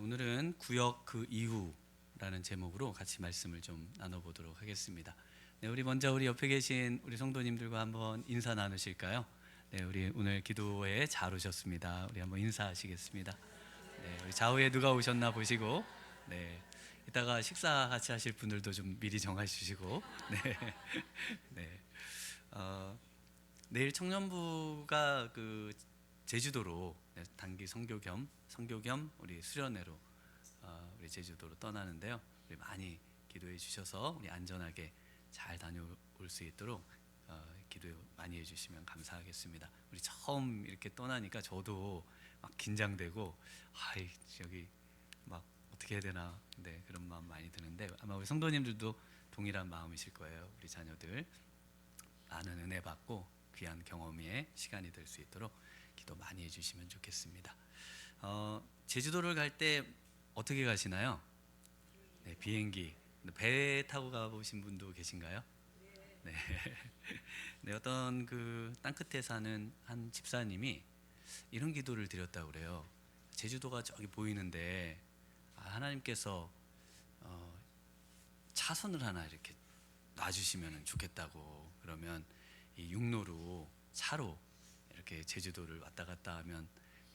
오늘은 구역 그 이후라는 제목으로 같이 말씀을 좀 나눠보도록 하겠습니다. 네, 우리 먼저 우리 옆에 계신 우리 성도님들과 한번 인사 나누실까요? 네, 우리 오늘 기도회에 잘 오셨습니다. 우리 한번 인사하시겠습니다. 네, 우리 좌우에 누가 오셨나 보시고, 네, 이따가 식사 같이 하실 분들도 좀 미리 정해 주시고, 네, 네, 내일 청년부가 그 제주도로 단기 선교 겸 우리 수련회로 우리 제주도로 떠나는데요. 우리 많이 기도해 주셔서 우리 안전하게 잘 다녀올 수 있도록 기도 많이 해주시면 감사하겠습니다. 우리 처음 이렇게 떠나니까 저도 막 긴장되고 여기 막 어떻게 해야 되나, 네, 그런 마음 많이 드는데 아마 우리 성도님들도 동일한 마음이실 거예요. 우리 자녀들 많은 은혜 받고 귀한 경험의 시간이 될 수 있도록 기도 많이 해주시면 좋겠습니다. 제주도를 갈 때 어떻게 가시나요? 네, 비행기. 배 타고 가보신 분도 계신가요? 네. 네, 어떤 그 땅끝에 사는 한 집사님이 이런 기도를 드렸다고 그래요. 제주도가 저기 보이는데 하나님께서 차선을 하나 이렇게 놔주시면 좋겠다고. 그러면 이 육로로 차로 이렇게 제주도를 왔다 갔다 하면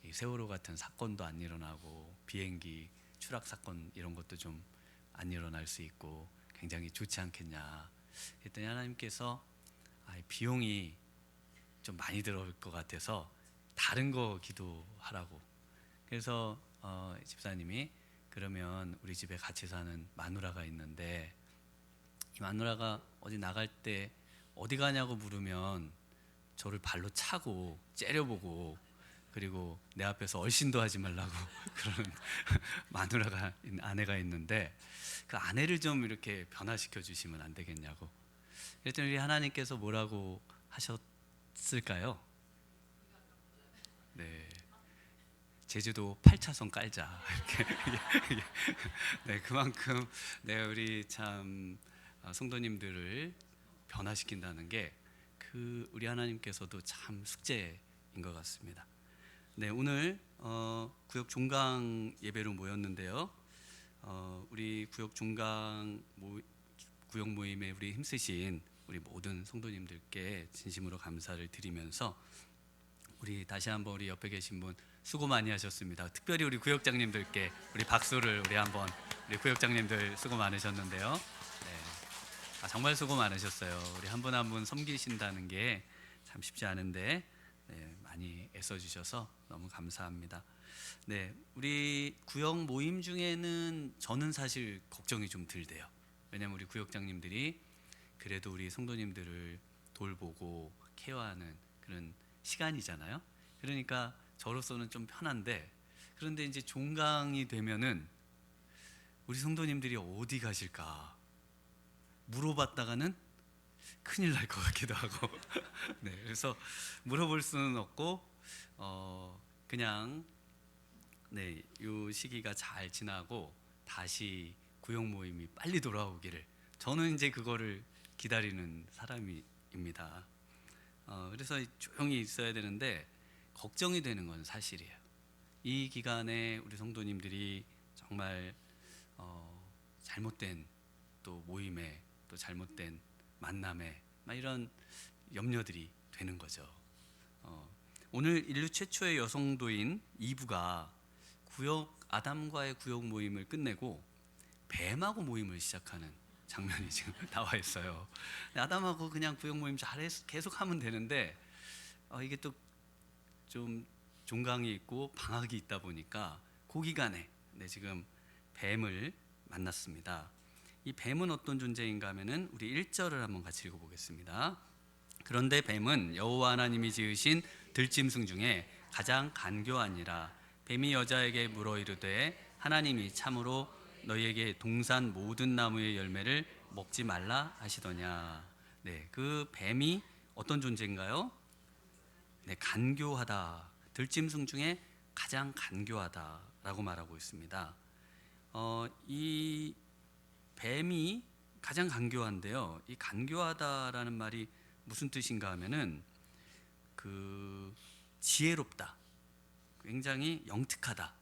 이 세월호 같은 사건도 안 일어나고 비행기 추락 사건 이런 것도 좀 안 일어날 수 있고 굉장히 좋지 않겠냐 했더니 하나님께서 비용이 좀 많이 들어올 것 같아서 다른 거 기도하라고. 그래서 집사님이 그러면 우리 집에 같이 사는 마누라가 있는데 이 마누라가 어디 나갈 때 어디 가냐고 물으면 저를 발로 차고 째려보고 그리고 내 앞에서 얼씬도 하지 말라고 그러는 아내가 있는데 그 아내를 좀 이렇게 변화시켜 주시면 안 되겠냐고. 그랬더니 우리 하나님께서 뭐라고 하셨을까요? 네, 제주도 8차선 깔자. 네, 그만큼 네, 우리 참 성도님들을 변화시킨다는 게 그 우리 하나님께서도 참 숙제인 것 같습니다. 네, 오늘 구역 종강 예배로 모였는데요. 우리 구역 모임에 우리 힘쓰신 우리 모든 성도님들께 진심으로 감사를 드리면서 우리 다시 한번 우리 옆에 계신 분 수고 많이 하셨습니다. 특별히 우리 구역장님들께 우리 박수를 우리 구역장님들 수고 많으셨는데요. 네, 정말 수고 많으셨어요. 우리 한 분 한 분 섬기신다는 게 참 쉽지 않은데 네, 많이 애써주셔서 너무 감사합니다. 네, 우리 구역 모임 중에는 저는 사실 걱정이 좀 들대요. 왜냐하면 우리 구역장님들이 그래도 우리 성도님들을 돌보고 케어하는 그런 시간이잖아요. 그러니까 저로서는 좀 편한데, 그런데 이제 종강이 되면은 우리 성도님들이 어디 가실까 물어봤다가는 큰일 날 것 같기도 하고 네, 그래서 물어볼 수는 없고 그냥 네, 이 시기가 잘 지나고 다시 구역 모임이 빨리 돌아오기를 저는 이제 그거를 기다리는 사람입니다. 그래서 조용히 있어야 되는데 걱정이 되는 건 사실이에요. 이 기간에 우리 성도님들이 정말 잘못된 또 모임에 또 잘못된 만남에 막 이런 염려들이 되는 거죠. 오늘 인류 최초의 여성도인 이브가 아담과의 구역 모임을 끝내고 뱀하고 모임을 시작하는 장면이 지금 나와 있어요. 아담하고 그냥 구역 모임 잘해서 계속 하면 되는데 이게 또 좀 종강이 있고 방학이 있다 보니까 그 기간에 지금 뱀을 만났습니다. 이 뱀은 어떤 존재인가 하면은 우리 1절을 한번 같이 읽어보겠습니다. 그런데 뱀은 여호와 하나님이 지으신 들짐승 중에 가장 간교하니라. 뱀이 여자에게 물어 이르되 하나님이 참으로 너희에게 동산 모든 나무의 열매를 먹지 말라 하시더냐. 네, 그 뱀이 어떤 존재인가요? 네, 간교하다. 들짐승 중에 가장 간교하다라고 말하고 있습니다. 이 뱀이 가장 간교한데요. 이 간교하다라는 말이 무슨 뜻인가 하면은 지혜롭다, 굉장히 영특하다,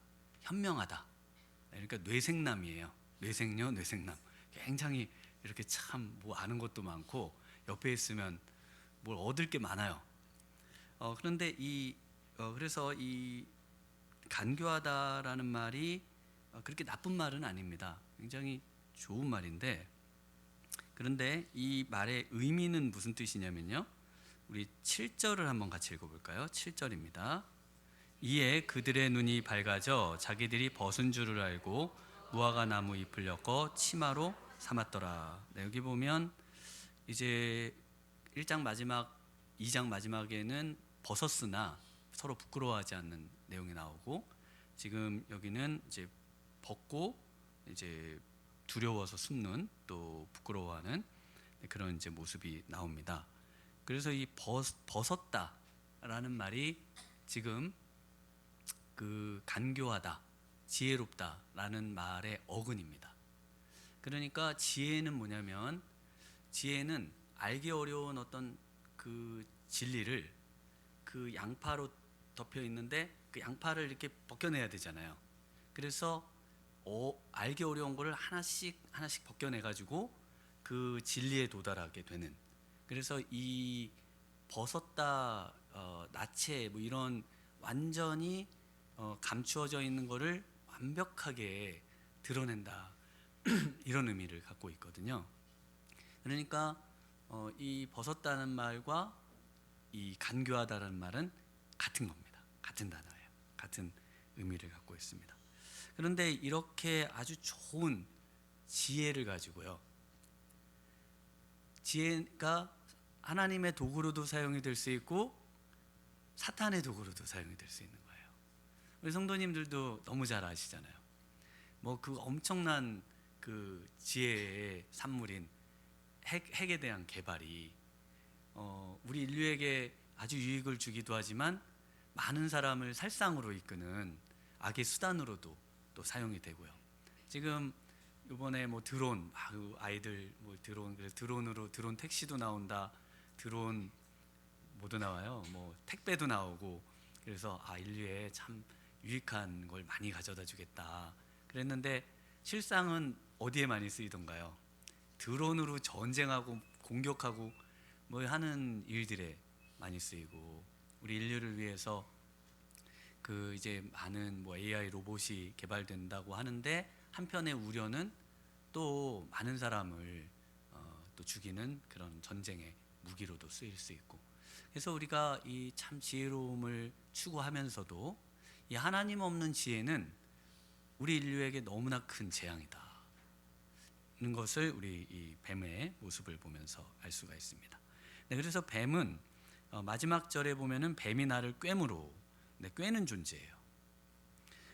현명하다 그러니까 뇌생남이에요. 뇌생녀, 뇌생남. 굉장히 이렇게 참 뭐 아는 것도 많고 옆에 있으면 뭘 얻을 게 많아요. 그런데 그래서 이 간교하다라는 말이 그렇게 나쁜 말은 아닙니다. 굉장히 좋은 말인데, 그런데 이 말의 의미는 무슨 뜻이냐면요, 우리 7절을 한번 같이 읽어볼까요? 7절입니다. 이에 그들의 눈이 밝아져 자기들이 벗은 줄을 알고 무화과 나무 잎을 엮어 치마로 삼았더라. 네, 여기 보면 이제 1장 마지막, 2장 마지막에는 벗었으나 서로 부끄러워하지 않는 내용이 나오고, 지금 여기는 이제 벗고 이제 두려워서 숨는, 또 부끄러워하는 그런 이제 모습이 나옵니다. 그래서 이 벗었다라는 말이 지금 그 간교하다, 지혜롭다라는 말의 어근입니다. 그러니까 지혜는 뭐냐면, 지혜는 알기 어려운 어떤 그 진리를 그 양파로 덮여 있는데 그 양파를 이렇게 벗겨내야 되잖아요. 그래서 알기 어려운 거를 하나씩 하나씩 벗겨내 가지고 그 진리에 도달하게 되는, 그래서 이 벗었다, 나체 뭐 이런 완전히 감추어져 있는 거를 완벽하게 드러낸다 이런 의미를 갖고 있거든요. 그러니까 이 벗었다는 말과 이 간교하다라는 말은 같은 겁니다. 같은 단어예요. 같은 의미를 갖고 있습니다. 그런데 이렇게 아주 좋은 지혜를 가지고요, 지혜가 하나님의 도구로도 사용이 될 수 있고 사탄의 도구로도 사용이 될 수 있는 거예요. 우리 성도님들도 너무 잘 아시잖아요. 뭐 그 엄청난 그 지혜의 산물인 핵에 대한 개발이 우리 인류에게 아주 유익을 주기도 하지만 많은 사람을 살상으로 이끄는 악의 수단으로도 또 사용이 되고요. 지금 이번에 뭐 드론, 아이들 뭐 드론으로 드론 택시도 나온다, 드론 뭐도 나와요, 뭐 택배도 나오고, 그래서 인류에 참 유익한 걸 많이 가져다 주겠다 그랬는데, 실상은 어디에 많이 쓰이던가요? 드론으로 전쟁하고 공격하고 뭐 하는 일들에 많이 쓰이고, 우리 인류를 위해서 그 이제 많은 뭐 AI 로봇이 개발된다고 하는데, 한편의 우려는 또 많은 사람을 또 죽이는 그런 전쟁의 무기로도 쓰일 수 있고, 그래서 우리가 이 참 지혜로움을 추구하면서도 이 하나님 없는 지혜는 우리 인류에게 너무나 큰 재앙이다 는 것을 우리 이 뱀의 모습을 보면서 알 수가 있습니다. 네, 그래서 뱀은 마지막 절에 보면은 뱀이 나를 꿰므로, 꿰는 존재예요.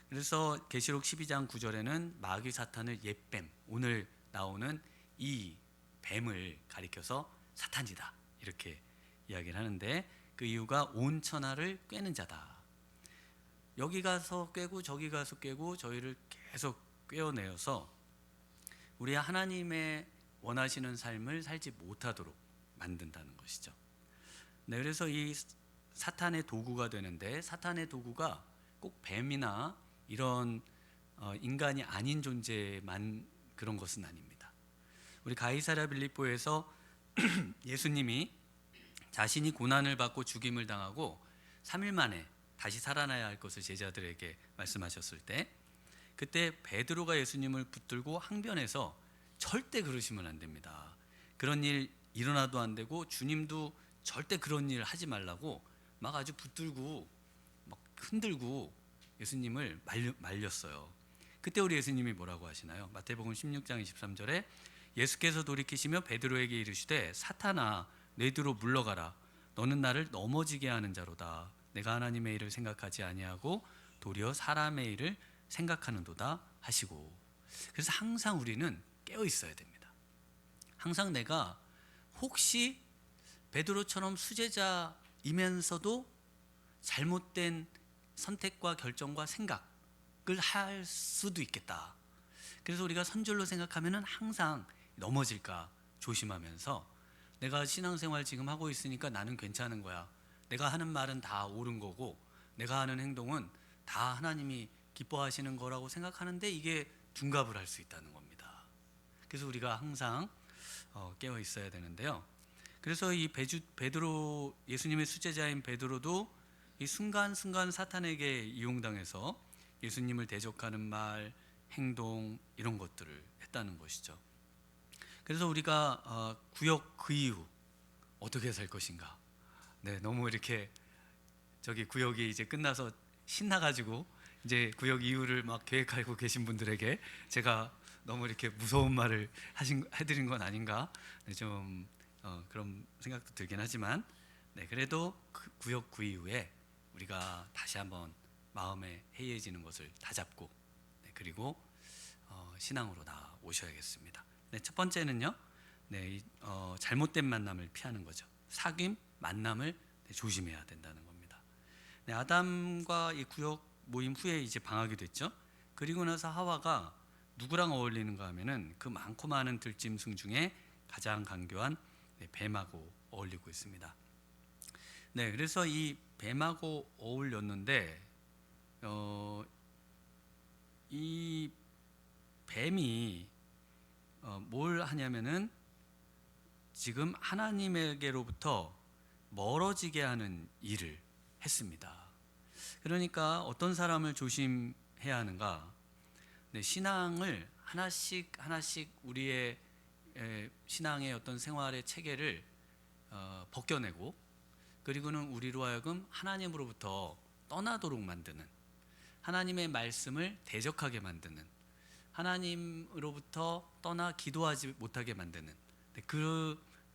그래서 계시록 12장 9절에는 마귀 사탄을 옛뱀, 오늘 나오는 이 뱀을 가리켜서 사탄이다 이렇게 이야기를 하는데, 그 이유가 온 천하를 꿰는 자다. 여기 가서 꿰고 저기 가서 꿰고 저희를 계속 꿰어내어서 우리 하나님의 원하시는 삶을 살지 못하도록 만든다는 것이죠. 네, 그래서 이 사탄의 도구가 되는데, 사탄의 도구가 꼭 뱀이나 이런 인간이 아닌 존재만 그런 것은 아닙니다. 우리 가이사랴 빌립보에서 예수님이 자신이 고난을 받고 죽임을 당하고 3일 만에 다시 살아나야 할 것을 제자들에게 말씀하셨을 때, 그때 베드로가 예수님을 붙들고 항변해서 절대 그러시면 안 됩니다, 그런 일 일어나도 안 되고 주님도 절대 그런 일 하지 말라고 막 아주 붙들고 막 흔들고 예수님을 말렸어요. 그때 우리 예수님이 뭐라고 하시나요? 마태복음 16장 23절에 예수께서 돌이키시며 베드로에게 이르시되 사탄아 내 뒤로 물러가라, 너는 나를 넘어지게 하는 자로다. 내가 하나님의 일을 생각하지 아니하고 도리어 사람의 일을 생각하는도다 하시고. 그래서 항상 우리는 깨어 있어야 됩니다. 항상 내가 혹시 베드로처럼 수제자이면서도 잘못된 선택과 결정과 생각을 할 수도 있겠다. 그래서 우리가 선줄로 생각하면은 항상 넘어질까 조심하면서, 내가 신앙생활 지금 하고 있으니까 나는 괜찮은 거야, 내가 하는 말은 다 옳은 거고 내가 하는 행동은 다 하나님이 기뻐하시는 거라고 생각하는데 이게 둔갑을 할 수 있다는 겁니다. 그래서 우리가 항상 깨어 있어야 되는데요. 그래서 이 베드로, 예수님의 수제자인 베드로도 이 순간순간 사탄에게 이용당해서 예수님을 대적하는 말, 행동 이런 것들을 했다는 것이죠. 그래서 우리가 구역 그 이후 어떻게 살 것인가? 네, 너무 이렇게 저기 구역이 이제 끝나서 신나가지고 이제 구역 이후를 막 계획하고 계신 분들에게 제가 너무 이렇게 무서운 말을 해드린 건 아닌가? 네, 좀 그런 생각도 들긴 하지만, 네, 그래도 그 구역 그 이후에 우리가 다시 한번 마음에 해이해지는 것을 다잡고, 네, 그리고 신앙으로 나오셔야겠습니다. 네, 첫 번째는요, 네, 잘못된 만남을 피하는 거죠. 사귐, 만남을 조심해야 된다는 겁니다. 네, 아담과 이 구역 모임 후에 이제 방학이 됐죠. 그리고 나서 하와가 누구랑 어울리는가 하면은 그 많고 많은 들짐승 중에 가장 간교한 뱀하고 어울리고 있습니다. 네, 그래서 이 뱀하고 어울렸는데 이 뱀이 뭘 하냐면은 지금 하나님에게로부터 멀어지게 하는 일을 했습니다. 그러니까 어떤 사람을 조심해야 하는가? 네, 신앙을 하나씩 하나씩 우리의 신앙의 어떤 생활의 체계를 벗겨내고, 그리고는 우리로 하여금 하나님으로부터 떠나도록 만드는, 하나님의 말씀을 대적하게 만드는, 하나님으로부터 떠나 기도하지 못하게 만드는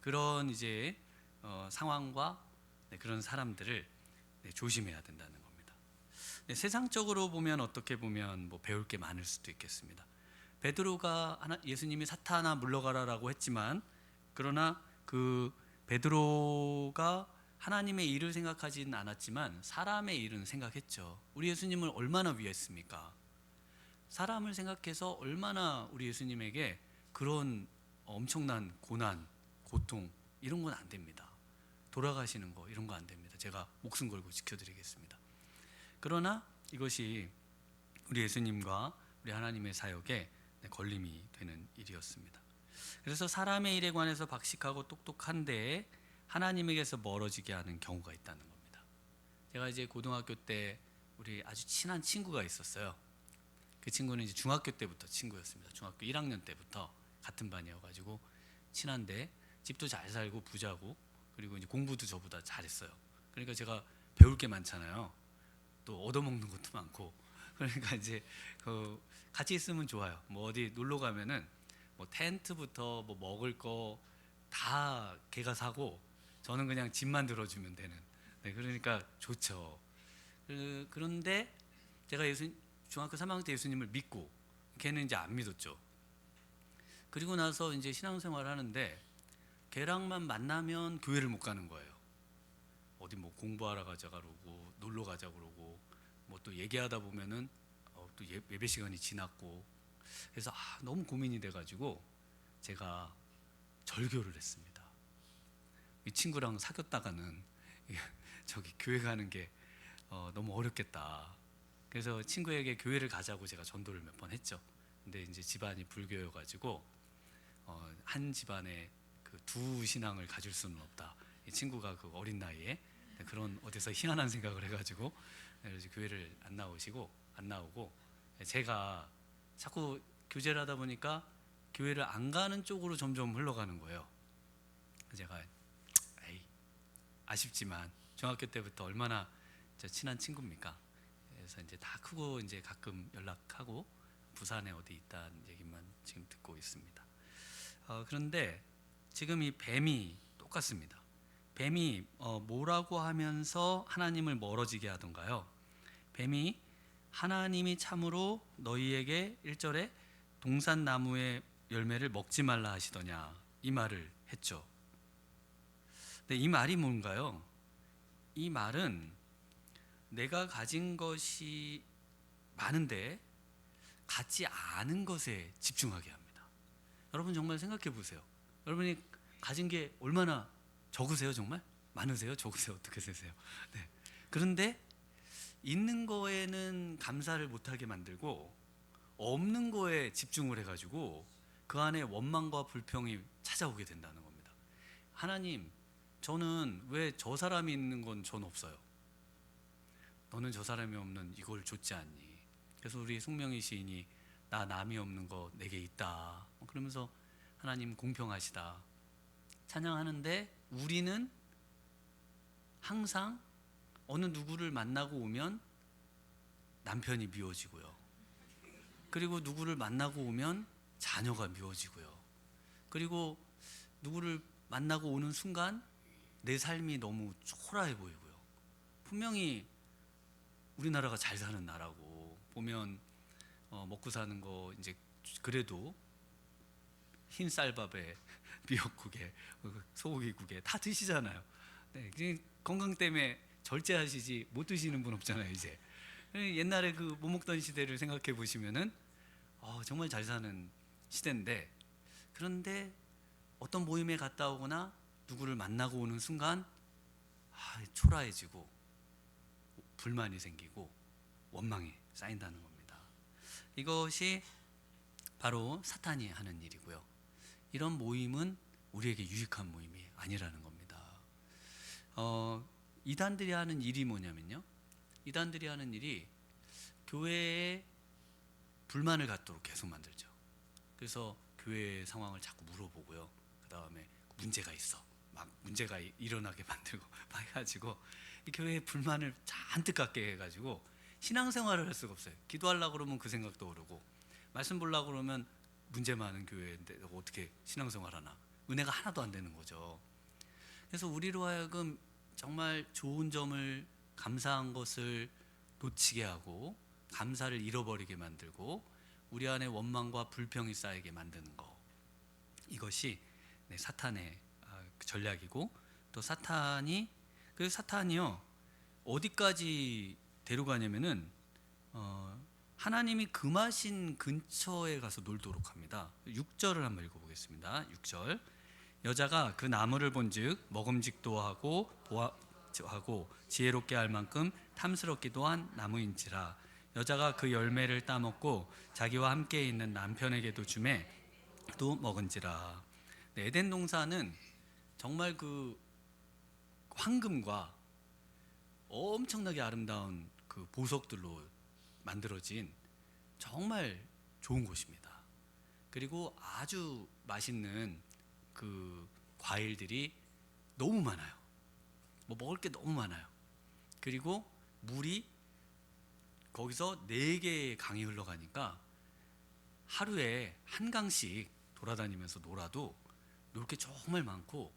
그런 이제 상황과 그런 사람들을 조심해야 된다는 겁니다. 세상적으로 보면 어떻게 보면 뭐 배울 게 많을 수도 있겠습니다. 베드로가 예수님이 사탄아 물러가라라고 했지만, 그러나 그 베드로가 하나님의 일을 생각하지는 않았지만 사람의 일은 생각했죠. 우리 예수님을 얼마나 위했습니까? 사람을 생각해서 얼마나 우리 예수님에게 그런 엄청난 고난, 고통 이런 건 안 됩니다. 돌아가시는 거 이런 거 안 됩니다. 제가 목숨 걸고 지켜드리겠습니다. 그러나 이것이 우리 예수님과 우리 하나님의 사역에 걸림이 되는 일이었습니다. 그래서 사람의 일에 관해서 박식하고 똑똑한데 하나님에게서 멀어지게 하는 경우가 있다는 겁니다. 제가 이제 고등학교 때 우리 아주 친한 친구가 있었어요. 그 친구는 이제 중학교 때부터 친구였습니다. 중학교 1학년 때부터 같은 반이어가지고 친한데 집도 잘 살고 부자고, 그리고 이제 공부도 저보다 잘했어요. 그러니까 제가 배울 게 많잖아요. 또 얻어먹는 것도 많고, 그러니까 이제 같이 있으면 좋아요. 뭐 어디 놀러 가면은 뭐 텐트부터 뭐 먹을 거 다 걔가 사고 저는 그냥 집만 들어주면 되는. 네, 그러니까 좋죠. 그런데 제가 중학교 3학년 때 예수님을 믿고 걔는 이제 안 믿었죠. 그리고 나서 이제 신앙생활을 하는데 걔랑만 만나면 교회를 못 가는 거예요. 어디 뭐 공부하러 가자 그러고 놀러 가자 그러고 뭐 또 얘기하다 보면은 또 예배 시간이 지났고, 그래서 너무 고민이 돼가지고 제가 절교를 했습니다. 이 친구랑 사귀었다가는 저기 교회 가는 게 너무 어렵겠다. 그래서 친구에게 교회를 가자고 제가 전도를 몇 번 했죠. 근데 이제 집안이 불교여가지고 한 집안에 그 두 신앙을 가질 수는 없다. 이 친구가 그 어린 나이에 그런 어디서 희한한 생각을 해가지고 그래서 교회를 안 나오고 제가 자꾸 교제를 하다 보니까 교회를 안 가는 쪽으로 점점 흘러가는 거예요. 제가 아쉽지만 중학교 때부터 얼마나 친한 친구입니까? 그래서 이제 다 크고 이제 가끔 연락하고 부산에 어디 있다는 얘기만 지금 듣고 있습니다. 그런데 지금 이 뱀이 똑같습니다. 뱀이 뭐라고 하면서 하나님을 멀어지게 하던가요? 뱀이 하나님이 참으로 너희에게 1절에 동산나무의 열매를 먹지 말라 하시더냐 이 말을 했죠. 근데 이 말이 뭔가요? 이 말은 내가 가진 것이 많은데 갖지 않은 것에 집중하게 합니다. 여러분 정말 생각해 보세요. 여러분이 가진 게 얼마나 적으세요? 정말? 많으세요? 적으세요? 어떻게 되세요? 네. 그런데 있는 거에는 감사를 못하게 만들고 없는 거에 집중을 해가지고 그 안에 원망과 불평이 찾아오게 된다는 겁니다. 하나님, 저는 왜 저 사람이 있는 건 전 없어요. 너는 저 사람이 없는 이걸 줬지 않니? 그래서 우리 송명희 시인이 나 남이 없는 거 내게 있다 그러면서 하나님 공평하시다 찬양하는데, 우리는 항상 어느 누구를 만나고 오면 남편이 미워지고요, 그리고 누구를 만나고 오면 자녀가 미워지고요, 그리고 누구를 만나고 오는 순간 내 삶이 너무 초라해 보이고요. 분명히 우리나라가 잘 사는 나라고 보면 먹고 사는 거 이제 그래도 흰 쌀밥에 미역국에 소고기국에 다 드시잖아요. 네, 건강 때문에 절제하시지 못 드시는 분 없잖아요 이제. 옛날에 그 못 먹던 시대를 생각해 보시면은 정말 잘 사는 시대인데, 그런데 어떤 모임에 갔다 오거나 누구를 만나고 오는 순간 초라해지고 불만이 생기고 원망이 쌓인다는 겁니다. 이것이 바로 사탄이 하는 일이고요. 이런 모임은 우리에게 유익한 모임이 아니라는 겁니다. 이단들이 하는 일이 뭐냐면요, 이단들이 하는 일이 교회에 불만을 갖도록 계속 만들죠. 그래서 교회의 상황을 자꾸 물어보고요, 그 다음에 문제가 있어 막 문제가 일어나게 만들고 막 해가지고 이 교회에 불만을 잔뜩 갖게 해가지고 신앙생활을 할 수가 없어요. 기도하려고 그러면 그 생각도 오르고, 말씀 보려고 그러면 문제 많은 교회인데 어떻게 신앙생활 하나, 은혜가 하나도 안 되는 거죠. 그래서 우리로 하여금 정말 좋은 점을, 감사한 것을 놓치게 하고 감사를 잃어버리게 만들고 우리 안에 원망과 불평이 쌓이게 만드는 거, 이것이 사탄의 전략이고, 또 사탄이요 어디까지 데려가냐면은 하나님이 금하신 근처에 가서 놀도록 합니다. 6절을 한번 읽어보겠습니다. 6절, 여자가 그 나무를 본즉 먹음직도 하고 지혜롭게 할 만큼 탐스럽기도 한 나무인지라, 여자가 그 열매를 따먹고 자기와 함께 있는 남편에게도 주매 또 먹은지라. 에덴 동산은 정말 그 황금과 엄청나게 아름다운 그 보석들로 만들어진 정말 좋은 곳입니다. 그리고 아주 맛있는 그 과일들이 너무 많아요. 먹을 게 너무 많아요. 그리고 물이 거기서 4개의 강이 흘러가니까 하루에 한 강씩 돌아다니면서 놀아도 놀 게 정말 많고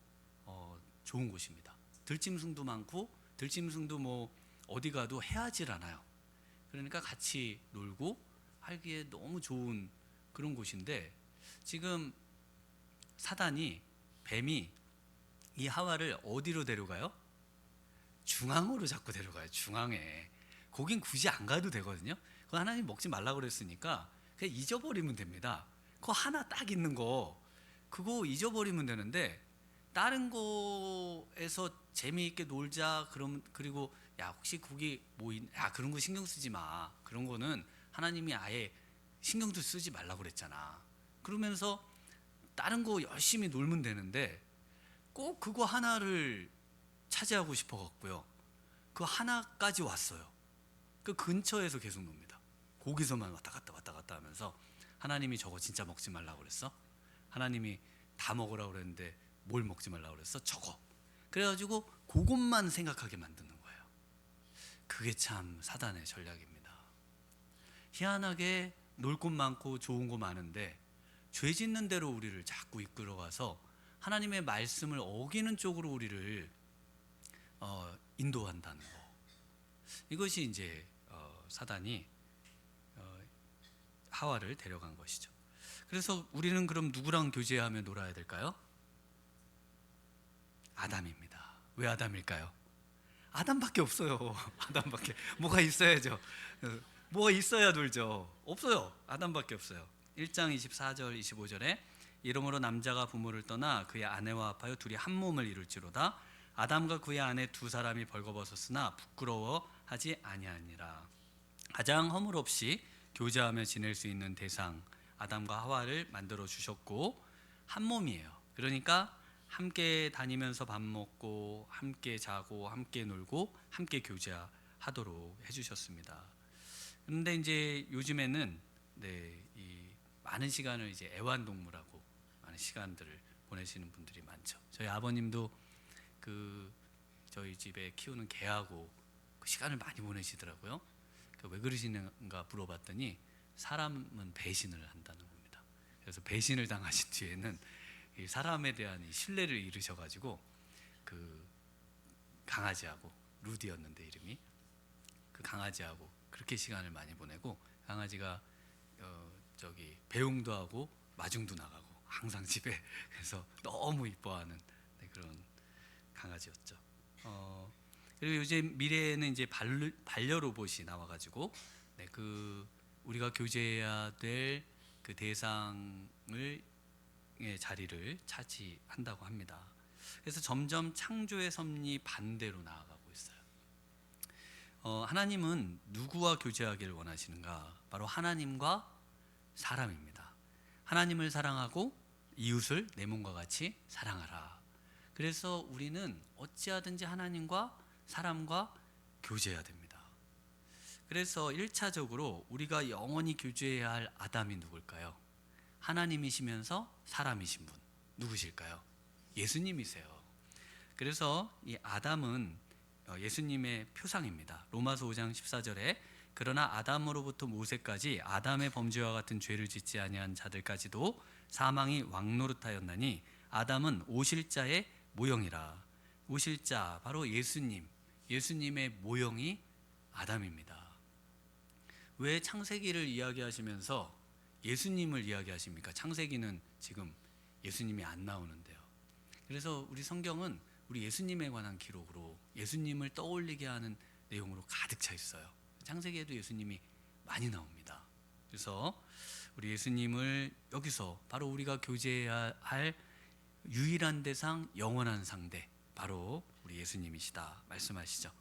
좋은 곳입니다. 들짐승도 많고, 들짐승도 뭐 어디 가도 해하질 않아요. 그러니까 같이 놀고 하기에 너무 좋은 그런 곳인데, 지금 사단이, 뱀이 이 하와를 어디로 데려가요? 중앙으로 자꾸 데려가요. 중앙에. 거긴 굳이 안 가도 되거든요. 그거 하나님 먹지 말라고 그랬으니까 그냥 잊어버리면 됩니다. 그거 하나 딱 있는 거 그거 잊어버리면 되는데, 다른 거에서 재미있게 놀자 그리고 야 혹시 거기 그런 거 신경 쓰지 마, 그런 거는 하나님이 아예 신경도 쓰지 말라고 그랬잖아, 그러면서 다른 거 열심히 놀면 되는데 꼭 그거 하나를 차지하고 싶어 갖고요, 그 하나까지 왔어요. 그 근처에서 계속 놉니다. 거기서만 왔다 갔다 하면서, 하나님이 저거 진짜 먹지 말라고 그랬어? 하나님이 다 먹으라고 그랬는데 뭘 먹지 말라고 그랬어? 저거. 그래가지고 그것만 생각하게 만드는 거예요. 그게 참 사단의 전략입니다. 희한하게 놀 곳 많고 좋은 거 많은데 죄 짓는 대로 우리를 자꾸 이끌어가서 하나님의 말씀을 어기는 쪽으로 우리를 인도한다는 거. 이것이 이제 사단이 하와를 데려간 것이죠. 그래서 우리는 그럼 누구랑 교제하며 놀아야 될까요? 아담입니다. 왜 아담일까요? 아담밖에 없어요. 아담밖에. 뭐가 있어야죠. 뭐가 있어야 놀죠. 없어요. 아담밖에 없어요. 1장 24절 25절에 이러므로 남자가 부모를 떠나 그의 아내와 합하여 둘이 한 몸을 이룰지로다. 아담과 그의 아내 두 사람이 벌거벗었으나 부끄러워 하지 아니하니라. 가장 허물 없이 교제하며 지낼 수 있는 대상 아담과 하와를 만들어 주셨고 한 몸이에요. 그러니까 함께 다니면서 밥 먹고 함께 자고 함께 놀고 함께 교제하도록 해주셨습니다. 그런데 이제 요즘에는 이 많은 시간을 이제 애완동물하고 많은 시간들을 보내시는 분들이 많죠. 저희 아버님도 저희 집에 키우는 개하고 그 시간을 많이 보내시더라고요. 왜 그러시는가 물어봤더니 사람은 배신을 한다는 겁니다. 그래서 배신을 당하신 뒤에는 이 사람에 대한 이 신뢰를 잃으셔가지고 그 강아지하고 루디였는데 이름이 그 강아지하고 그렇게 시간을 많이 보내고 강아지가 배웅도 하고 마중도 나가고 항상 집에 그래서 너무 이뻐하는 그런 강아지였죠. 그리고 요즘 미래에는 이제 반려 로봇이 나와가지고 우리가 교제해야 될 그 대상을 자리를 차지한다고 합니다. 그래서 점점 창조의 섭리 반대로 나아가고 있어요. 하나님은 누구와 교제하기를 원하시는가? 바로 하나님과 사람입니다. 하나님을 사랑하고 이웃을 내 몸과 같이 사랑하라. 그래서 우리는 어찌하든지 하나님과 사람과 교제해야 됩니다. 그래서 1차적으로 우리가 영원히 교제해야 할 아담이 누굴까요? 하나님이시면서 사람이신 분 누구실까요? 예수님이세요. 그래서 이 아담은 예수님의 표상입니다. 로마서 5장 14절에 그러나 아담으로부터 모세까지 아담의 범죄와 같은 죄를 짓지 아니한 자들까지도 사망이 왕노릇하였나니 아담은 오실자의 모형이라. 오실자 바로 예수님의 모형이 아담입니다. 왜 창세기를 이야기하시면서 예수님을 이야기하십니까? 창세기는 지금 예수님이 안 나오는데요. 그래서 우리 성경은 우리 예수님에 관한 기록으로 예수님을 떠올리게 하는 내용으로 가득 차 있어요. 창세기에도 예수님이 많이 나옵니다. 그래서 우리 예수님을 여기서 바로 우리가 교제해야 할 유일한 대상, 영원한 상대 바로 우리 예수님이시다 말씀하시죠.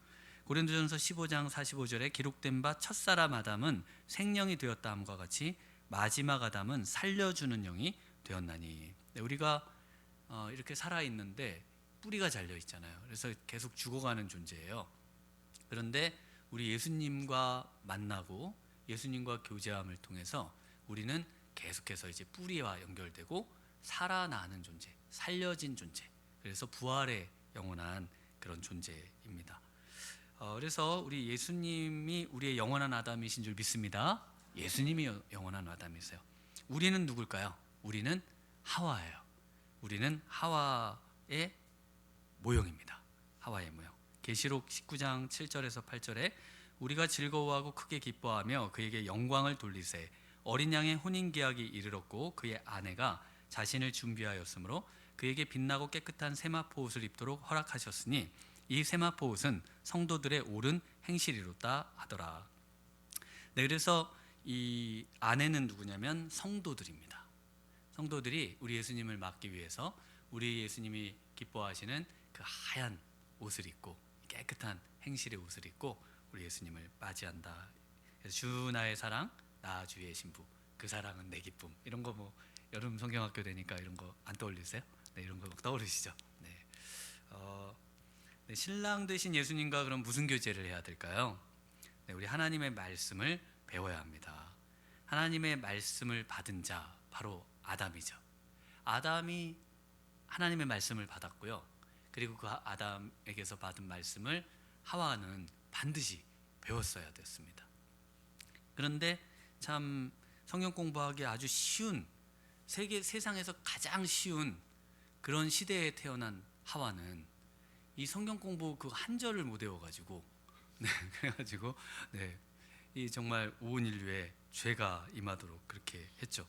고린도전서 15장 45절에 기록된 바 첫사람 아담은 생령이 되었다 함과 같이 마지막 아담은 살려주는 영이 되었나니. 우리가 이렇게 살아있는데 뿌리가 잘려 있잖아요. 그래서 계속 죽어가는 존재예요. 그런데 우리 예수님과 만나고 예수님과 교제함을 통해서 우리는 계속해서 이제 뿌리와 연결되고 살아나는 존재, 살려진 존재. 그래서 부활의 영원한 그런 존재입니다. 그래서 우리 예수님이 우리의 영원한 아담이신 줄 믿습니다. 예수님이 영원한 아담이세요. 우리는 누굴까요? 우리는 하와예요. 우리는 하와의 모형입니다. 하와의 모형. 계시록 19장 7절에서 8절에 우리가 즐거워하고 크게 기뻐하며 그에게 영광을 돌리세 어린 양의 혼인 계약이 이르렀고 그의 아내가 자신을 준비하였으므로 그에게 빛나고 깨끗한 세마포 옷을 입도록 허락하셨으니 이 세마포 옷은 성도들의 옳은 행실이로다 하더라. 그래서 이 아내는 누구냐면 성도들입니다. 성도들이 우리 예수님을 맞기 위해서 우리 예수님이 기뻐하시는 그 하얀 옷을 입고 깨끗한 행실의 옷을 입고 우리 예수님을 맞이한다. 그래서 주 나의 사랑, 나 주의 신부, 그 사랑은 내 기쁨. 이런 거 뭐 여름 성경학교 되니까 이런 거 안 떠올리세요? 네, 이런 거 막 떠오르시죠? 네. 신랑 되신 예수님과 그럼 무슨 교제를 해야 될까요? 네, 우리 하나님의 말씀을 배워야 합니다. 하나님의 말씀을 받은 자 바로 아담이죠. 아담이 하나님의 말씀을 받았고요. 그리고 그 아담에게서 받은 말씀을 하와는 반드시 배웠어야 됐습니다. 그런데 참 성경 공부하기 아주 쉬운 세상에서 가장 쉬운 그런 시대에 태어난 하와는 이 성경 공부 그 한 절을 못 외워가지고 그래가지고 이 정말 온 인류에 죄가 임하도록 그렇게 했죠.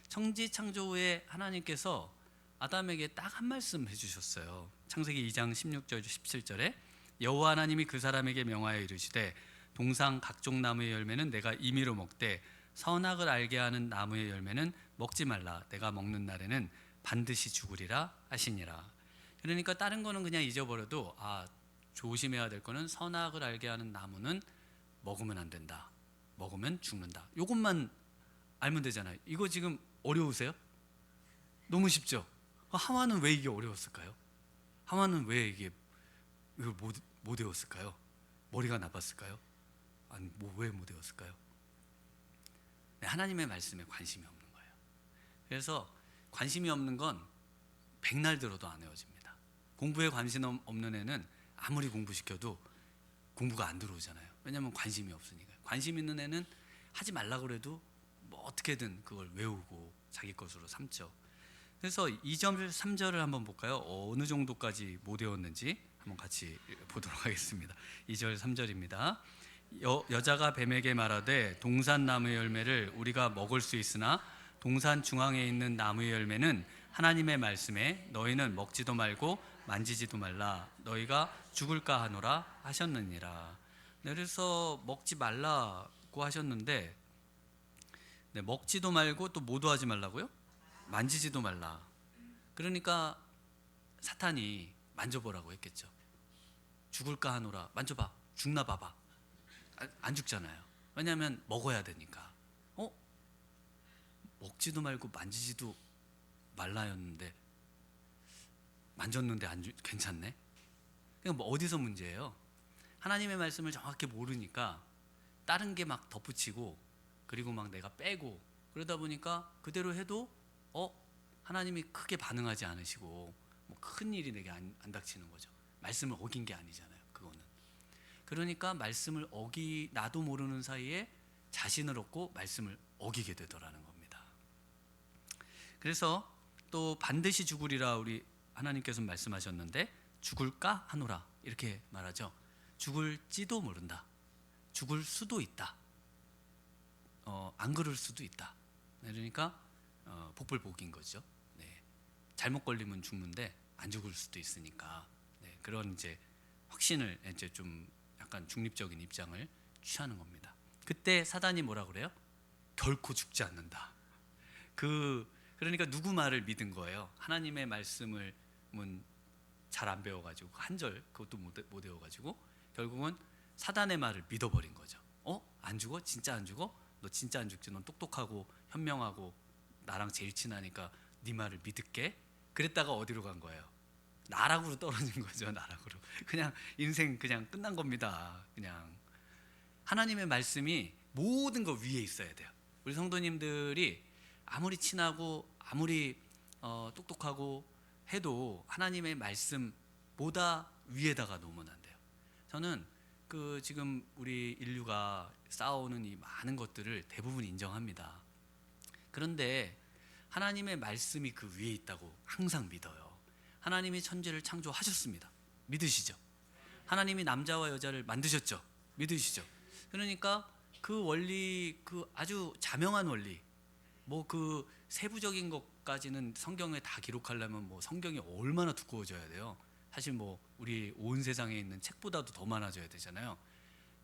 천지 창조 후에 하나님께서 아담에게 딱 한 말씀 해주셨어요. 창세기 2장 16절 17절에 여호와 하나님이 그 사람에게 명하여 이르시되 동상 각종 나무의 열매는 내가 임의로 먹되 선악을 알게 하는 나무의 열매는 먹지 말라. 내가 먹는 날에는 반드시 죽으리라 하시니라. 그러니까 다른 거는 그냥 잊어버려도 조심해야 될 거는 선악을 알게 하는 나무는 먹으면 안 된다. 먹으면 죽는다. 이것만 알면 되잖아요. 이거 지금 어려우세요? 너무 쉽죠? 하와는 왜 이게 어려웠을까요? 하와는 왜 이게 이걸 못 외웠을까요? 머리가 나빴을까요? 아니 왜 못 외웠을까요? 네, 하나님의 말씀에 관심이 없는 거예요. 그래서 관심이 없는 건 백날 들어도 안 외워집니다. 공부에 관심 없는 애는 아무리 공부시켜도 공부가 안 들어오잖아요. 왜냐하면 관심이 없으니까. 관심 있는 애는 하지 말라 그래도 뭐 어떻게든 그걸 외우고 자기 것으로 삼죠. 그래서 2절 3절을 한번 볼까요? 어느 정도까지 못 외웠는지 한번 같이 보도록 하겠습니다. 2절 3절입니다. 여자가 뱀에게 말하되 동산 나무의 열매를 우리가 먹을 수 있으나 동산 중앙에 있는 나무의 열매는 하나님의 말씀에 너희는 먹지도 말고 만지지도 말라 너희가 죽을까 하노라 하셨느니라. 네, 그래서 먹지 말라고 하셨는데 네, 먹지도 말고 또 뭐도 하지 말라고요? 만지지도 말라. 그러니까 사탄이 만져보라고 했겠죠. 죽을까 하노라. 만져봐. 죽나 봐봐. 안 죽잖아요. 왜냐하면 먹어야 되니까. 먹지도 말고 만지지도 말라였는데 만졌는데 괜찮네. 그러니까 뭐 어디서 문제예요? 하나님의 말씀을 정확히 모르니까 다른 게 막 덧붙이고 그리고 막 내가 빼고 그러다 보니까 그대로 해도 하나님이 크게 반응하지 않으시고 뭐 큰 일이 내게 안 닥치는 거죠. 말씀을 어긴 게 아니잖아요. 그거는. 그러니까 말씀을 나도 모르는 사이에 자신을 얻고 말씀을 어기게 되더라는 겁니다. 그래서 또 반드시 죽으리라 우리 하나님께서 말씀하셨는데 죽을까 하노라 이렇게 말하죠. 죽을지도 모른다. 죽을 수도 있다. 안 그럴 수도 있다. 그러니까 복불복인 거죠. 네. 잘못 걸리면 죽는데 안 죽을 수도 있으니까 네. 그런 이제 확신을 이제 좀 약간 중립적인 입장을 취하는 겁니다. 그때 사단이 뭐라 그래요? 결코 죽지 않는다. 그러니까 누구 말을 믿은 거예요? 하나님의 말씀을 잘 안 배워가지고 한 절 그것도 못 외워가지고 결국은 사단의 말을 믿어버린 거죠. 안 죽어? 진짜 안 죽어? 너 진짜 안 죽지? 넌 똑똑하고 현명하고 나랑 제일 친하니까 네 말을 믿을게. 그랬다가 어디로 간 거예요? 나락으로 떨어진 거죠. 나락으로. 그냥 인생 그냥 끝난 겁니다. 그냥 하나님의 말씀이 모든 것 위에 있어야 돼요. 우리 성도님들이 아무리 친하고 아무리 똑똑하고 해도 하나님의 말씀보다 위에다가 놓으면 안 돼요. 저는 지금 우리 인류가 쌓아오는 이 많은 것들을 대부분 인정합니다. 그런데 하나님의 말씀이 그 위에 있다고 항상 믿어요. 하나님이 천지를 창조하셨습니다. 믿으시죠? 하나님이 남자와 여자를 만드셨죠? 믿으시죠? 그러니까 그 원리, 그 아주 자명한 원리, 뭐 그 세부적인 것까지는 성경에 다 기록하려면 뭐 성경이 얼마나 두꺼워져야 돼요. 사실 뭐 우리 온 세상에 있는 책보다도 더 많아져야 되잖아요.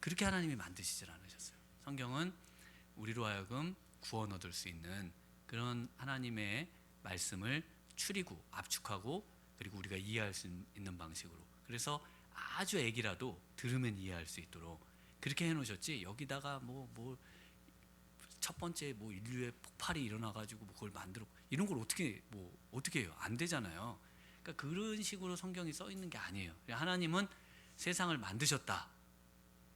그렇게 하나님이 만드시질 않으셨어요. 성경은 우리로 하여금 구원 얻을 수 있는 그런 하나님의 말씀을 추리고 압축하고 그리고 우리가 이해할 수 있는 방식으로, 그래서 아주 애기라도 들으면 이해할 수 있도록 그렇게 해놓으셨지. 여기다가 뭐 첫 번째 뭐 인류의 폭발이 일어나가지고 뭐 그걸 만들어 이런 걸 어떻게 해요? 안 되잖아요. 그러니까 그런 식으로 성경이 써 있는 게 아니에요. 하나님은 세상을 만드셨다.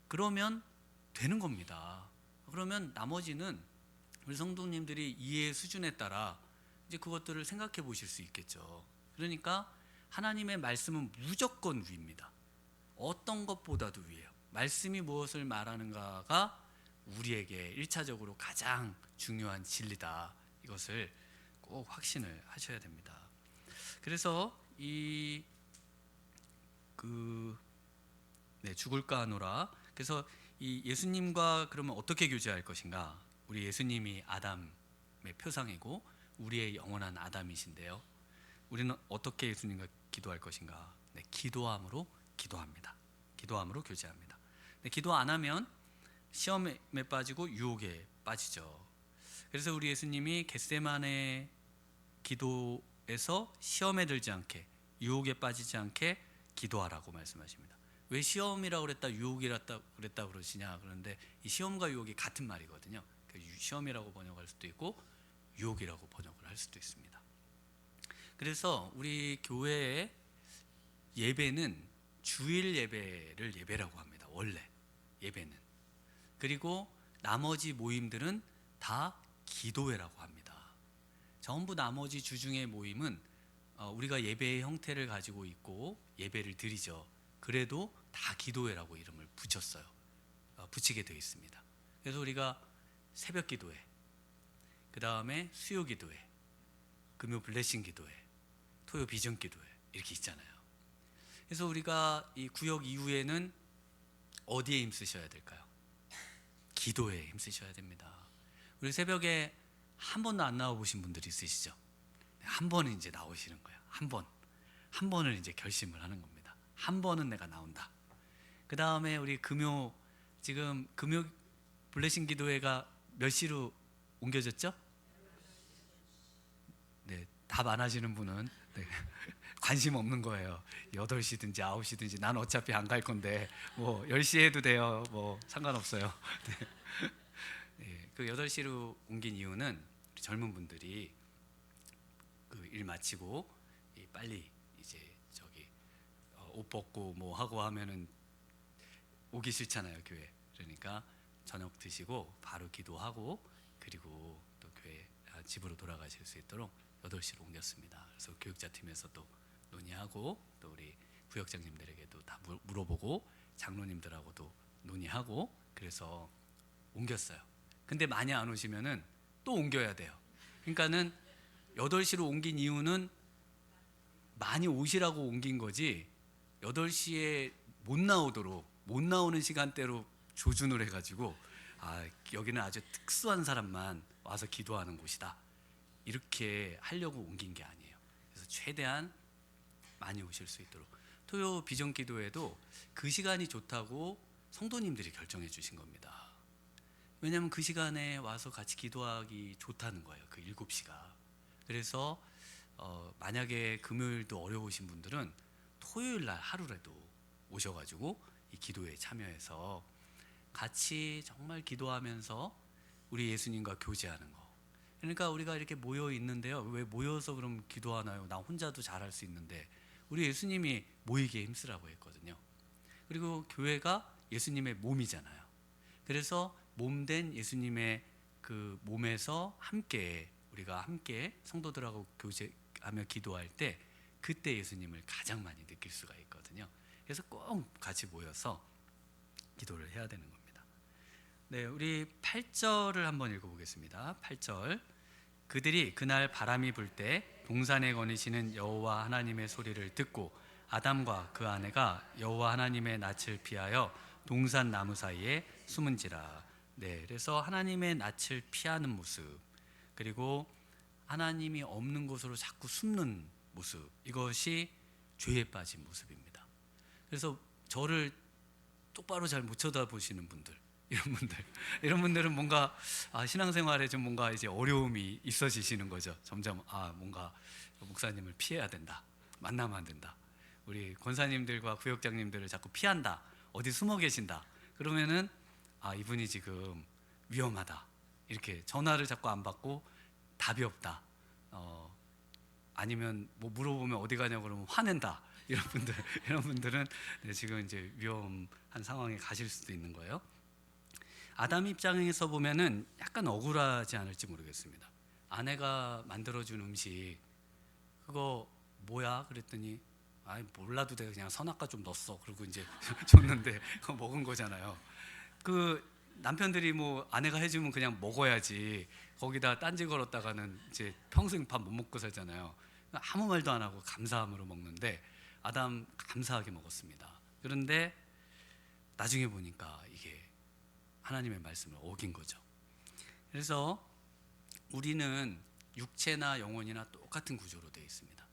그러면 되는 겁니다. 그러면 나머지는 우리 성도님들이 이해의 수준에 따라 이제 그것들을 생각해 보실 수 있겠죠. 그러니까 하나님의 말씀은 무조건 위입니다. 어떤 것보다도 위에요. 말씀이 무엇을 말하는가가 우리에게 1차적으로 가장 중요한 진리다. 이것을 꼭 확신을 하셔야 됩니다. 그래서 죽을까 하노라. 그래서 이 예수님과 그러면 어떻게 교제할 것인가? 우리 예수님이 아담의 표상이고 우리의 영원한 아담이신데요. 우리는 어떻게 예수님과 기도할 것인가? 네, 기도함으로 기도합니다. 기도함으로 교제합니다. 네, 기도 안 하면 시험에 빠지고 유혹에 빠지죠. 그래서 우리 예수님이 겟세마네 기도에서 시험에 들지 않게 유혹에 빠지지 않게 기도하라고 말씀하십니다. 왜 시험이라고 그랬다 유혹이라고 그랬다 그러시냐. 그런데 이 시험과 유혹이 같은 말이거든요. 그러니까 시험이라고 번역할 수도 있고 유혹이라고 번역을 할 수도 있습니다. 그래서 우리 교회의 예배는 주일 예배를 예배라고 합니다. 원래 예배는. 그리고 나머지 모임들은 다 기도회라고 합니다. 전부 나머지 주중의 모임은 우리가 예배의 형태를 가지고 있고 예배를 드리죠. 그래도 다 기도회라고 이름을 붙이게 되어 있습니다. 그래서 우리가 새벽 기도회, 그 다음에 수요 기도회, 금요 블레싱 기도회, 토요 비전 기도회 이렇게 있잖아요. 그래서 우리가 이 구역 이후에는 어디에 힘쓰셔야 될까요? 기도에 힘쓰셔야 됩니다. 우리 새벽에 한 번도 안 나와 보신 분들이 있으시죠? 한 번은 이제 나오시는 거예요. 한 번을 이제 결심을 하는 겁니다. 한 번은 내가 나온다. 그 다음에 우리 지금 금요 블레싱 기도회가 몇 시로 옮겨졌죠? 네, 답 안 하시는 분은 네, 관심 없는 거예요. 8시든지 9시든지 난 어차피 안 갈 건데 뭐 10시 해도 돼요. 뭐 상관없어요. 네. 네, 그 8시로 옮긴 이유는 젊은 분들이 그 일 마치고 빨리 이제 옷 벗고 뭐 하고 하면은 오기 싫잖아요, 교회. 그러니까 저녁 드시고 바로 기도하고 그리고 또 교회 집으로 돌아가실 수 있도록 8시로 옮겼습니다. 그래서 교육자 팀에서 또 논의하고 또 우리 부역장님들에게도 다 물어보고 장로님들하고도 논의하고 그래서 옮겼어요. 근데 많이 안 오시면은 또 옮겨야 돼요. 그러니까는 8시로 옮긴 이유는 많이 오시라고 옮긴 거지 8시에 못 나오는 시간대로 조준을 해가지고 여기는 아주 특수한 사람만 와서 기도하는 곳이다 이렇게 하려고 옮긴 게 아니에요. 그래서 최대한 많이 오실 수 있도록 토요 비전 기도회도 그 시간이 좋다고 성도님들이 결정해 주신 겁니다. 왜냐하면 그 시간에 와서 같이 기도하기 좋다는 거예요. 그 7시가. 그래서 만약에 금요일도 어려우신 분들은 토요일 날 하루라도 오셔가지고 이 기도회에 참여해서 같이 정말 기도하면서 우리 예수님과 교제하는 거. 그러니까 우리가 이렇게 모여 있는데요. 왜 모여서 그럼 기도하나요? 나 혼자도 잘할 수 있는데 우리 예수님이 모이기에 힘쓰라고 했거든요. 그리고 교회가 예수님의 몸이잖아요. 그래서 몸된 예수님의 그 몸에서 우리가 함께 성도들하고 교제하며 기도할 때 그때 예수님을 가장 많이 느낄 수가 있거든요. 그래서 꼭 같이 모여서 기도를 해야 되는 겁니다. 네, 우리 8절을 한번 읽어보겠습니다. 8절. 그들이 그날 바람이 불 때 동산에 거니시는 여호와 하나님의 소리를 듣고 아담과 그 아내가 여호와 하나님의 낯을 피하여 동산 나무 사이에 숨은지라. 네, 그래서 하나님의 낯을 피하는 모습, 그리고 하나님이 없는 곳으로 자꾸 숨는 모습, 이것이 죄에 빠진 모습입니다. 그래서 저를 똑바로 잘 못 쳐다보시는 분들, 이런 분들은 뭔가 신앙생활에 좀 뭔가 이제 어려움이 있어지시는 거죠. 점점 뭔가 목사님을 피해야 된다, 만나면 안 된다, 우리 권사님들과 구역장님들을 자꾸 피한다, 어디 숨어 계신다, 그러면은 이분이 지금 위험하다, 이렇게 전화를 자꾸 안 받고 답이 없다, 아니면 뭐 물어보면 어디 가냐고 그러면 화낸다, 이런 분들은 지금 이제 위험한 상황에 가실 수도 있는 거예요. 아담 입장에서 보면은 약간 억울하지 않을지 모르겠습니다. 아내가 만들어준 음식 그거 뭐야? 그랬더니 몰라도 돼, 그냥 선악과 좀 넣었어, 그리고 이제 줬는데 그거 먹은 거잖아요. 그 남편들이 뭐 아내가 해주면 그냥 먹어야지 거기다 딴지 걸었다가는 이제 평생 밥 못 먹고 살잖아요. 아무 말도 안 하고 감사함으로 먹는데 아담 감사하게 먹었습니다. 그런데 나중에 보니까 이게 하나님의 말씀을 어긴 거죠. 그래서 우리는 육체나 영혼이나 똑같은 구조로 되어 있습니다.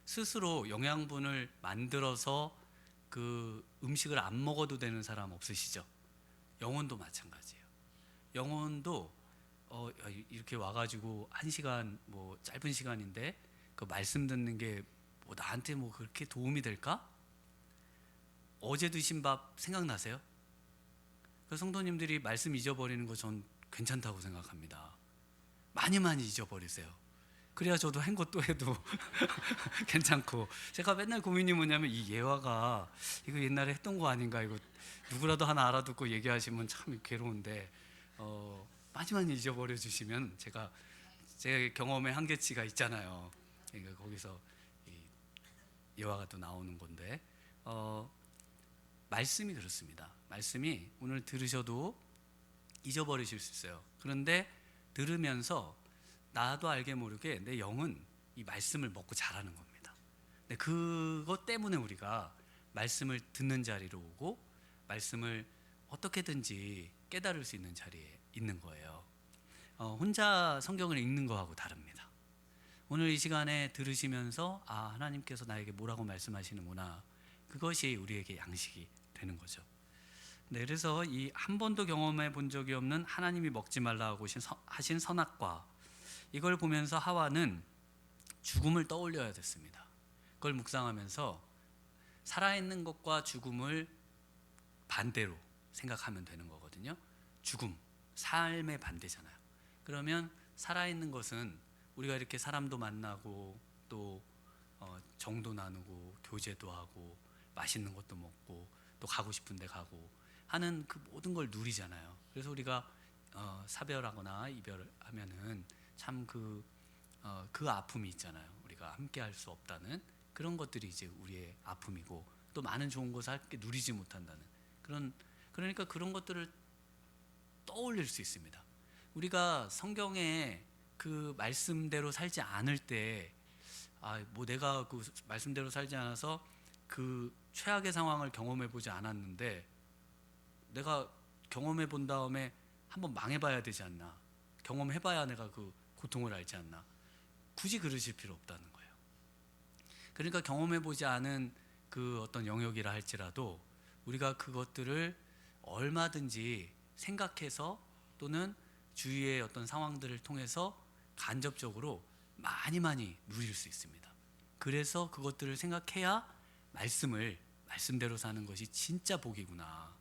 스스로 영양분을 만들어서 그 음식을 안 먹어도 되는 사람 없으시죠? 영혼도 마찬가지예요. 영혼도 이렇게 와가지고 1시간 뭐 짧은 시간인데 그 말씀 듣는 게 뭐 나한테 뭐 그렇게 도움이 될까? 어제 드신 밥 생각나세요? 그 성도님들이 말씀 잊어버리는 거 전 괜찮다고 생각합니다. 많이 잊어버리세요. 그래야 저도 한 것도 해도 괜찮고. 제가 맨날 고민이 뭐냐면 이 예화가 이거 옛날에 했던 거 아닌가, 이거 누구라도 하나 알아듣고 얘기하시면 참 괴로운데 많이 잊어버려 주시면 제가 제 경험의 한계치가 있잖아요. 그러니까 거기서 이 예화가 또 나오는 건데 말씀이 그렇습니다. 말씀이 오늘 들으셔도 잊어버리실 수 있어요. 그런데 들으면서 나도 알게 모르게 내 영은 이 말씀을 먹고 자라는 겁니다. 근데 그것 때문에 우리가 말씀을 듣는 자리로 오고 말씀을 어떻게든지 깨달을 수 있는 자리에 있는 거예요. 혼자 성경을 읽는 거하고 다릅니다. 오늘 이 시간에 들으시면서 하나님께서 나에게 뭐라고 말씀하시는구나, 그것이 우리에게 양식이 되는 거죠. 네, 그래서 이 한 번도 경험해 본 적이 없는 하나님이 먹지 말라고 하신 선악과, 이걸 보면서 하와는 죽음을 떠올려야 됐습니다. 그걸 묵상하면서 살아있는 것과 죽음을 반대로 생각하면 되는 거거든요. 죽음, 삶의 반대잖아요. 그러면 살아있는 것은 우리가 이렇게 사람도 만나고 또 정도 나누고 교제도 하고 맛있는 것도 먹고 또 가고 싶은 데 가고 하는 그 모든 걸 누리잖아요. 그래서 우리가 사별하거나 이별하면은 참 그 아픔이 있잖아요. 우리가 함께 할 수 없다는 그런 것들이 이제 우리의 아픔이고, 또 많은 좋은 것을 함께 누리지 못한다는 그러니까 그런 것들을 떠올릴 수 있습니다. 우리가 성경에 그 말씀대로 살지 않을 때 내가 그 말씀대로 살지 않아서 그 최악의 상황을 경험해 보지 않았는데 내가 경험해 본 다음에 한번 망해봐야 되지 않나, 경험해봐야 내가 그 고통을 알지 않나, 굳이 그러실 필요 없다는 거예요. 그러니까 경험해 보지 않은 그 어떤 영역이라 할지라도 우리가 그것들을 얼마든지 생각해서 또는 주위의 어떤 상황들을 통해서 간접적으로 많이 누릴 수 있습니다. 그래서 그것들을 생각해야 말씀대로 사는 것이 진짜 복이구나.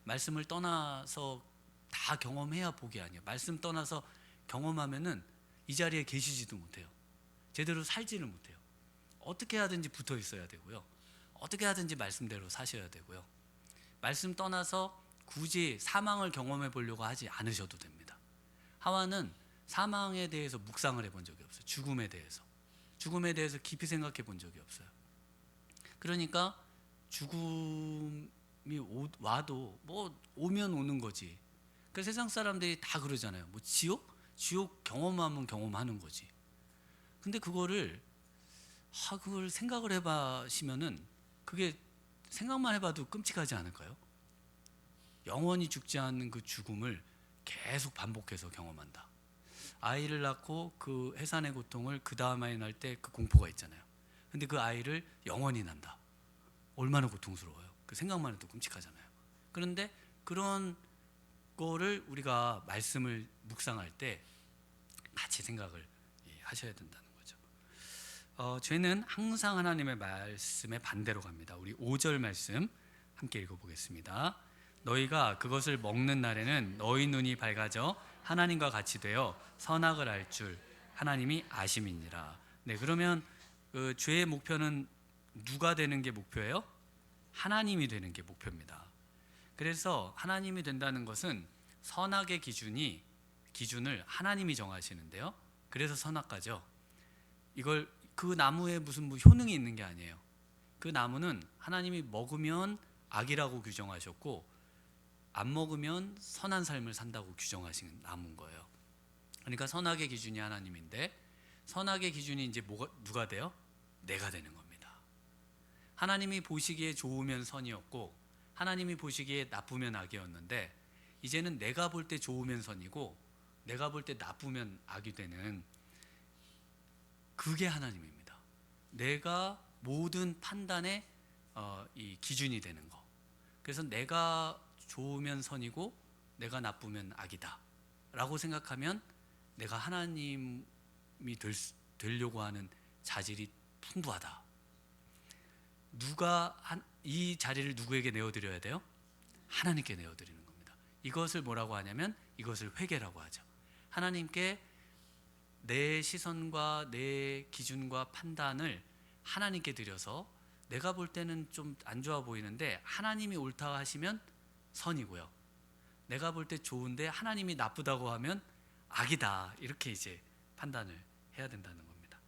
말씀을 떠나서 다 경험해야 복이 아니에요. 말씀 떠나서 경험하면은 이 자리에 계시지도 못해요. 제대로 살지를 못해요. 어떻게 하든지 붙어 있어야 되고요. 어떻게 하든지 말씀대로 사셔야 되고요. 말씀 떠나서 굳이 사망을 경험해 보려고 하지 않으셔도 됩니다. 하와는 사망에 대해서 묵상을 해본 적이 없어요. 죽음에 대해서 깊이 생각해 본 적이 없어요. 그러니까 죽음이 와도 뭐 오면 오는 거지. 그 세상 사람들이 다 그러잖아요. 뭐 지옥 경험하면 경험하는 거지. 근데 그걸 생각을 해보시면은 그게 생각만 해봐도 끔찍하지 않을까요? 영원히 죽지 않는 그 죽음을 계속 반복해서 경험한다. 아이를 낳고 그 해산의 고통을 그 다음 아이 낳을 때 그 공포가 있잖아요. 근데 그 아이를 영원히 낳는다. 얼마나 고통스러워요. 그 생각만 해도 끔찍하잖아요. 그런데 그런 거를 우리가 말씀을 묵상할 때 같이 생각을 하셔야 된다는 거죠. 죄는 항상 하나님의 말씀에 반대로 갑니다. 우리 5절 말씀 함께 읽어보겠습니다. 너희가 그것을 먹는 날에는 너희 눈이 밝아져 하나님과 같이 되어 선악을 알 줄 하나님이 아심이니라. 네, 그러면 그 죄의 목표는 누가 되는 게 목표예요? 하나님이 되는 게 목표입니다. 그래서 하나님이 된다는 것은 선악의 기준을 하나님이 정하시는데요. 그래서 선악과죠. 이걸 그 나무에 무슨 효능이 있는 게 아니에요. 그 나무는 하나님이 먹으면 악이라고 규정하셨고 안 먹으면 선한 삶을 산다고 규정하신 나무인 거예요. 그러니까 선악의 기준이 하나님인데 선악의 기준이 이제 누가 돼요? 내가 되는 겁니다. 하나님이 보시기에 좋으면 선이었고 하나님이 보시기에 나쁘면 악이었는데 이제는 내가 볼 때 좋으면 선이고 내가 볼 때 나쁘면 악이 되는 그게 하나님입니다. 내가 모든 판단의 이 기준이 되는 거. 그래서 내가 좋으면 선이고 내가 나쁘면 악이다 라고 생각하면 내가 하나님이 되려고 하는 자질이 풍부하다. 누가 이 자리를 누구에게 내어드려야 돼요? 하나님께 내어드리는 겁니다. 이것을 뭐라고 하냐면 이것을 회개라고 하죠. 하나님께 내 시선과 내 기준과 판단을 하나님께 드려서 내가 볼 때는 좀 안 좋아 보이는데 하나님이 옳다 하시면 선이고요. 내가 볼 때 좋은데 하나님이 나쁘다고 하면 악이다. 이렇게 이제 판단을 해야 된다는 겁니다.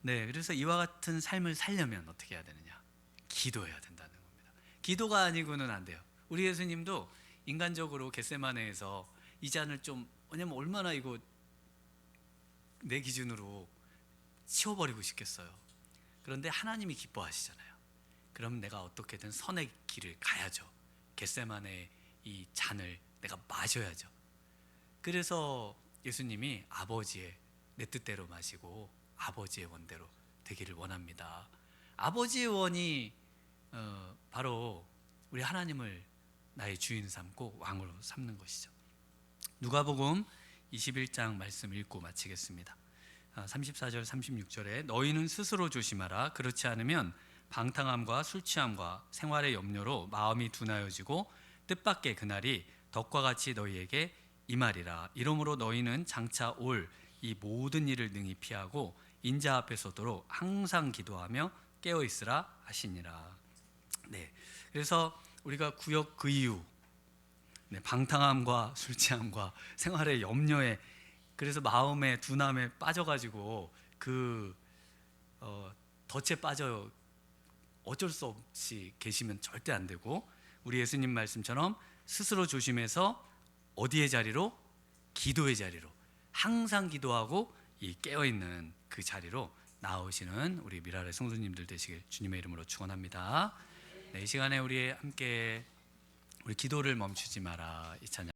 네, 그래서 이와 같은 삶을 살려면 어떻게 해야 되느냐? 기도해야 된다는 겁니다. 기도가 아니고는 안 돼요. 우리 예수님도 인간적으로 겟세마네에서 이 잔을 좀, 왜냐면 얼마나 이거 내 기준으로 치워버리고 싶겠어요. 그런데 하나님이 기뻐하시잖아요. 그럼 내가 어떻게든 선의 길을 가야죠. 겟세마네의 이 잔을 내가 마셔야죠. 그래서 예수님이 아버지의 내 뜻대로 마시고 아버지의 원대로 되기를 원합니다. 아버지의 원이 바로 우리 하나님을 나의 주인 삼고 왕으로 삼는 것이죠. 누가복음 21장 말씀 읽고 마치겠습니다. 34절 36절에 너희는 스스로 조심하라. 그렇지 않으면 방탕함과 술 취함과 생활의 염려로 마음이 둔하여지고 뜻밖의 그날이 덕과 같이 너희에게 임하리라. 이러므로 너희는 장차 올 이 모든 일을 능히 피하고 인자 앞에 서도록 항상 기도하며 깨어 있으라 하시니라. 네, 그래서 우리가 구역 그 이유, 네, 방탕함과 술 취함과 생활의 염려에, 그래서 마음의 둔함에 빠져가지고 덫에 빠져 어쩔 수 없이 계시면 절대 안 되고, 우리 예수님 말씀처럼 스스로 조심해서 어디의 자리로? 기도의 자리로, 항상 기도하고 이 깨어있는 그 자리로 나오시는 우리 미라의 성도님들 되시길 주님의 이름으로 축원합니다. 네, 이 시간에 우리 함께 우리 기도를 멈추지 마라 이 찬양